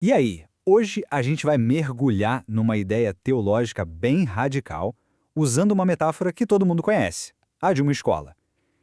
E aí, hoje a gente vai mergulhar numa ideia teológica bem radical, usando uma metáfora que todo mundo conhece, a de uma escola.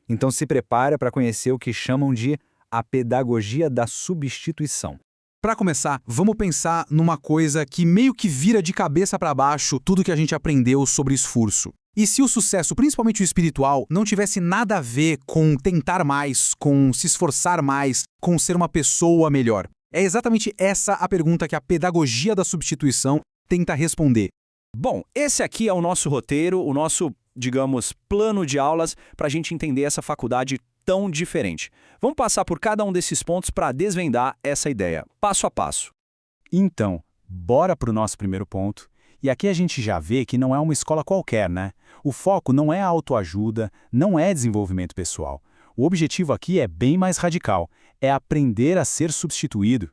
Então se prepara para conhecer o que chamam de a pedagogia da substituição. Para começar, vamos pensar numa coisa que meio que vira de cabeça para baixo tudo que a gente aprendeu sobre esforço. E se o sucesso, principalmente o espiritual, não tivesse nada a ver com tentar mais, com se esforçar mais, com ser uma pessoa melhor? É exatamente essa a pergunta que a pedagogia da substituição tenta responder. Bom, esse aqui é o nosso roteiro, o nosso, digamos, plano de aulas para a gente entender essa faculdade tão diferente. Vamos passar por cada um desses pontos para desvendar essa ideia, passo a passo. Então, bora para o nosso primeiro ponto. E aqui a gente já vê que não é uma escola qualquer, né? O foco não é autoajuda, não é desenvolvimento pessoal. O objetivo aqui é bem mais radical, é aprender a ser substituído.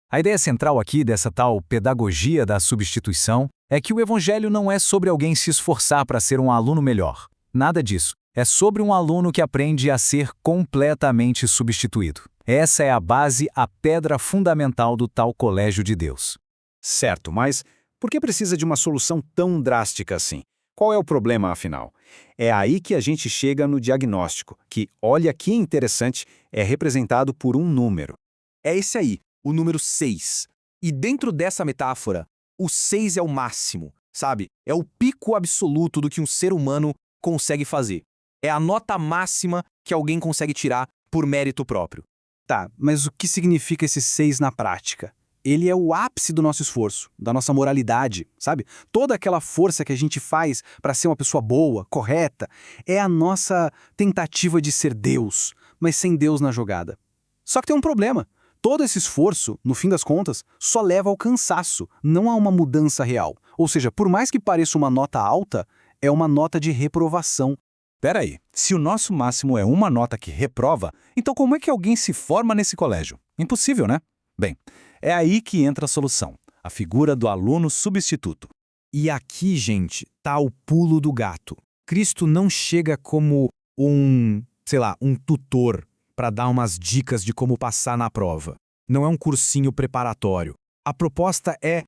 A ideia central aqui dessa tal pedagogia da substituição é que o evangelho não é sobre alguém se esforçar para ser um aluno melhor. Nada disso. É sobre um aluno que aprende a ser completamente substituído. Essa é a base, a pedra fundamental do tal colégio de Deus. Certo, mas por que precisa de uma solução tão drástica assim? Qual é o problema, afinal? É aí que a gente chega no diagnóstico, que, olha que interessante, é representado por um número. É esse aí, o número 6. E dentro dessa metáfora, o 6 é o máximo, sabe? É o pico absoluto do que um ser humano consegue fazer. É a nota máxima que alguém consegue tirar por mérito próprio. Tá, mas o que significa esse 6 na prática? Ele é o ápice do nosso esforço, da nossa moralidade, sabe? Toda aquela força que a gente faz para ser uma pessoa boa, correta, é a nossa tentativa de ser Deus, mas sem Deus na jogada. Só que tem um problema. Todo esse esforço, no fim das contas, só leva ao cansaço, não a uma mudança real. Ou seja, por mais que pareça uma nota alta, é uma nota de reprovação. Peraí, se o nosso máximo é uma nota que reprova, então como é que alguém se forma nesse colégio? Impossível, né? Bem, é aí que entra a solução, a figura do aluno substituto. E aqui, gente, tá o pulo do gato. Cristo não chega como um tutor para dar umas dicas de como passar na prova. Não é um cursinho preparatório. A proposta é,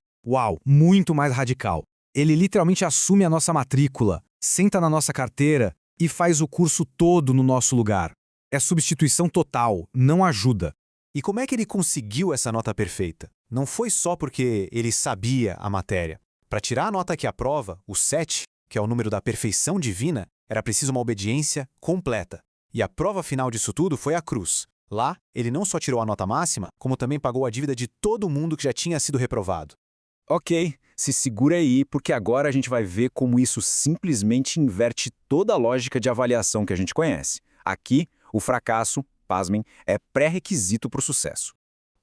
muito mais radical. Ele literalmente assume a nossa matrícula, senta na nossa carteira e faz o curso todo no nosso lugar. É substituição total, não ajuda. E como é que ele conseguiu essa nota perfeita? Não foi só porque ele sabia a matéria. Para tirar a nota que aprova, o 7, que é o número da perfeição divina, era preciso uma obediência completa. E a prova final disso tudo foi a cruz. Lá, ele não só tirou a nota máxima, como também pagou a dívida de todo mundo que já tinha sido reprovado. Ok, se segura aí, porque agora a gente vai ver como isso simplesmente inverte toda a lógica de avaliação que a gente conhece. Aqui, o fracasso, pasmem, é pré-requisito para o sucesso.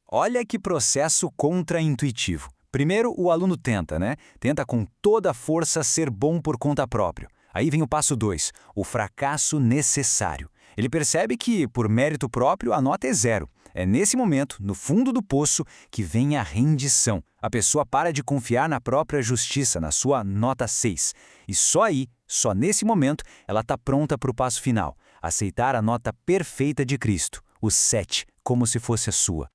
Olha que processo contraintuitivo. Primeiro, o aluno tenta, né? Tenta com toda a força ser bom por conta própria. Aí vem o passo 2, o fracasso necessário. Ele percebe que, por mérito próprio, a nota é 0. É nesse momento, no fundo do poço, que vem a rendição. A pessoa para de confiar na própria justiça, na sua nota 6. E só aí, só nesse momento, ela está pronta para o passo final. Aceitar a nota perfeita de Cristo, o 7, como se fosse a sua.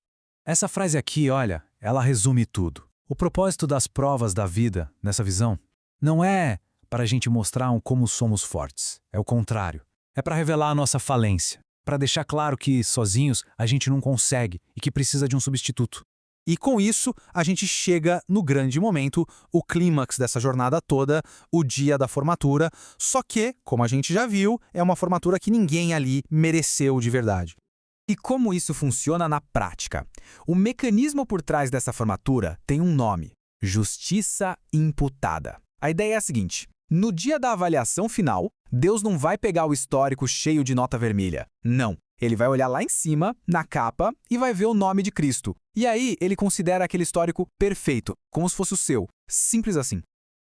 Essa frase aqui, olha, ela resume tudo. O propósito das provas da vida, nessa visão, não é para a gente mostrar como somos fortes. É o contrário. É para revelar a nossa falência. Para deixar claro que, sozinhos, a gente não consegue e que precisa de um substituto. E com isso, a gente chega no grande momento, o clímax dessa jornada toda, o dia da formatura, só que, como a gente já viu, é uma formatura que ninguém ali mereceu de verdade. E como isso funciona na prática? O mecanismo por trás dessa formatura tem um nome: justiça imputada. A ideia é a seguinte: no dia da avaliação final, Deus não vai pegar o histórico cheio de nota vermelha. Não. Ele vai olhar lá em cima, na capa, e vai ver o nome de Cristo. E aí, ele considera aquele histórico perfeito, como se fosse o seu. Simples assim.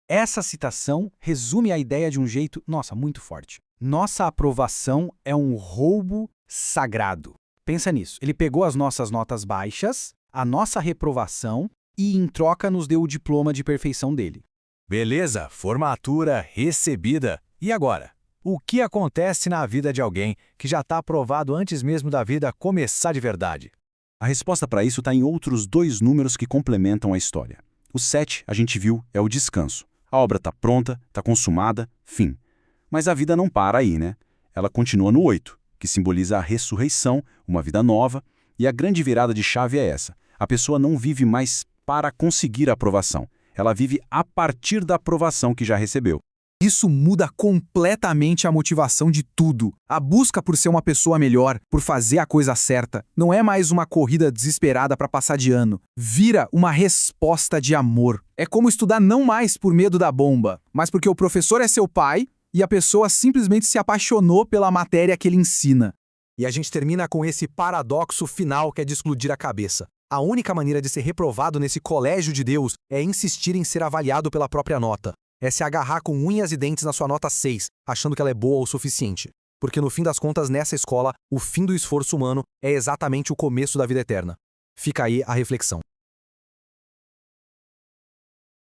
Essa citação resume a ideia de um jeito, muito forte. Nossa aprovação é um roubo sagrado. Pensa nisso. Ele pegou as nossas notas baixas, a nossa reprovação, e em troca nos deu o diploma de perfeição dele. Beleza, formatura recebida. E agora? O que acontece na vida de alguém que já está aprovado antes mesmo da vida começar de verdade? A resposta para isso está em outros 2 números que complementam a história. O 7, a gente viu, é o descanso. A obra está pronta, está consumada, fim. Mas a vida não para aí, né? Ela continua no 8, que simboliza a ressurreição, uma vida nova, e a grande virada de chave é essa. A pessoa não vive mais para conseguir a aprovação. Ela vive a partir da aprovação que já recebeu. Isso muda completamente a motivação de tudo. A busca por ser uma pessoa melhor, por fazer a coisa certa, não é mais uma corrida desesperada para passar de ano. Vira uma resposta de amor. É como estudar não mais por medo da bomba, mas porque o professor é seu pai e a pessoa simplesmente se apaixonou pela matéria que ele ensina. E a gente termina com esse paradoxo final que é de explodir a cabeça. A única maneira de ser reprovado nesse colégio de Deus é insistir em ser avaliado pela própria nota. É se agarrar com unhas e dentes na sua nota 6, achando que ela é boa o suficiente. Porque no fim das contas, nessa escola, o fim do esforço humano é exatamente o começo da vida eterna. Fica aí a reflexão.